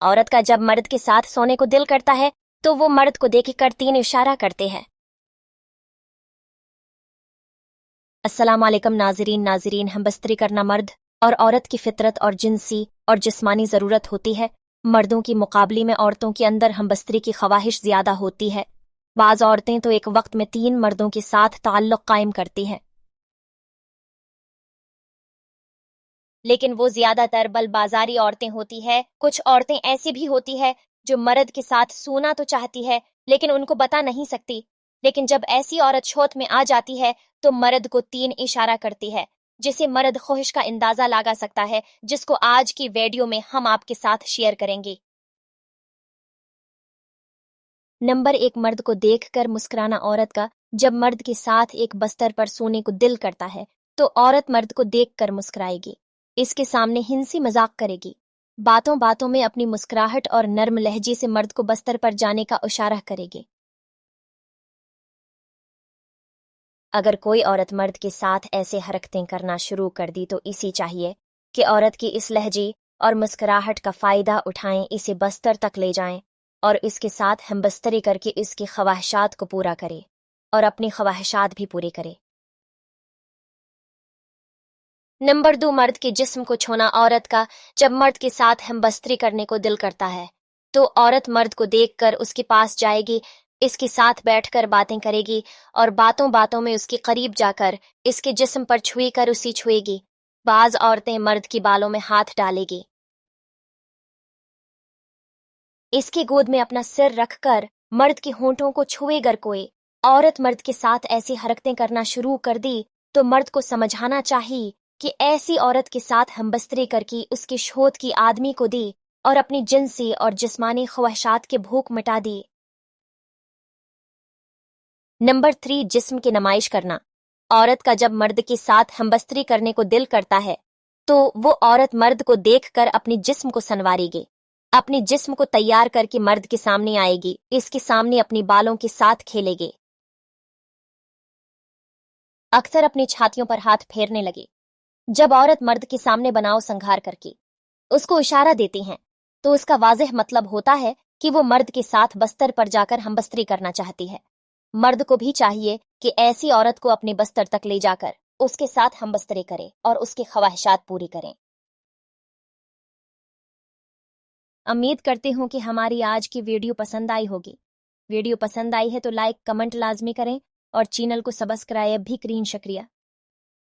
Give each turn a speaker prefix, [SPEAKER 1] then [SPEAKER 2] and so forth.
[SPEAKER 1] عورت کا جب مرد کے ساتھ سونے کو دل کرتا ہے تو وہ مرد کو دیکھ کر 3 اشارہ کرتے ہیں۔ السلام علیکم ناظرین، ہم بستری کرنا مرد اور عورت کی فطرت اور جنسی اور جسمانی ضرورت ہوتی ہے۔ مردوں کی مقابلے میں عورتوں کے اندر ہم بستری کی خواہش زیادہ ہوتی ہے۔ بعض عورتیں تو ایک وقت میں 3 مردوں کے ساتھ تعلق قائم کرتی ہیں، لیکن وہ زیادہ تر بل بازاری عورتیں ہوتی ہے۔ کچھ عورتیں ایسی بھی ہوتی ہے جو مرد کے ساتھ سونا تو چاہتی ہے لیکن ان کو بتا نہیں سکتی، لیکن جب ایسی عورت چھوت میں آ جاتی ہے تو مرد کو 3 اشارہ کرتی ہے، جسے مرد خواہش کا اندازہ لگا سکتا ہے، جس کو آج کی ویڈیو میں ہم آپ کے ساتھ شیئر کریں گے۔ نمبر 1، مرد کو دیکھ کر مسکرانا۔ عورت کا جب مرد کے ساتھ ایک بستر پر سونے کو دل کرتا ہے تو عورت مرد کو دیکھ کر مسکرائے گی، اس کے سامنے ہنسی مذاق کرے گی، باتوں باتوں میں اپنی مسکراہٹ اور نرم لہجے سے مرد کو بستر پر جانے کا اشارہ کرے گی۔ اگر کوئی عورت مرد کے ساتھ ایسے حرکتیں کرنا شروع کر دی تو اسی چاہیے کہ عورت کی اس لہجے اور مسکراہٹ کا فائدہ اٹھائیں، اسے بستر تک لے جائیں اور اس کے ساتھ ہم بستری کر کے اس کی خواہشات کو پورا کرے اور اپنی خواہشات بھی پوری کرے۔ نمبر 2، مرد کے جسم کو چھونا۔ عورت کا جب مرد کے ساتھ ہم بستری کرنے کو دل کرتا ہے تو عورت مرد کو دیکھ کر اس کے پاس جائے گی، اس کے ساتھ بیٹھ کر باتیں کرے گی اور باتوں باتوں میں اس کے قریب جا کر اس کے جسم پر چھوئی کر اسے چھوئے گی۔ بعض عورتیں مرد کی بالوں میں ہاتھ ڈالے گی، اس کی گود میں اپنا سر رکھ کر مرد کے ہونٹوں کو چھوئے گر کوئی عورت مرد کے ساتھ ایسی حرکتیں کرنا شروع کر دی تو مرد کو سمجھانا چاہیے کہ ایسی عورت کے ساتھ ہم بستری کر کے اس کی شوت کی آدمی کو دی اور اپنی جنسی اور جسمانی خواہشات کے بھوک مٹا دی۔ نمبر 3، جسم کی نمائش کرنا۔ عورت کا جب مرد کے ساتھ ہم بستری کرنے کو دل کرتا ہے تو وہ عورت مرد کو دیکھ کر اپنی جسم کو سنوارے گی، اپنی جسم کو تیار کر کے مرد کے سامنے آئے گی، اس کے سامنے اپنی بالوں کے ساتھ کھیلے گی، اکثر اپنی چھاتیوں پر ہاتھ پھیرنے لگے۔ جب عورت مرد کے سامنے بناؤ سنگھار کر کے اس کو اشارہ دیتی ہیں تو اس کا واضح مطلب ہوتا ہے کہ وہ مرد کے ساتھ بستر پر جا کر ہم بستری کرنا چاہتی ہے۔ مرد کو بھی چاہیے کہ ایسی عورت کو اپنے بستر تک لے جا کر اس کے ساتھ ہم بستری کرے اور اس کی خواہشات پوری کریں۔ امید کرتی ہوں کہ ہماری آج کی ویڈیو پسند آئی ہوگی۔ ویڈیو پسند آئی ہے تو لائک کمنٹ لازمی کریں اور چینل کو سبسکرائب بھی کریں۔ شکریہ۔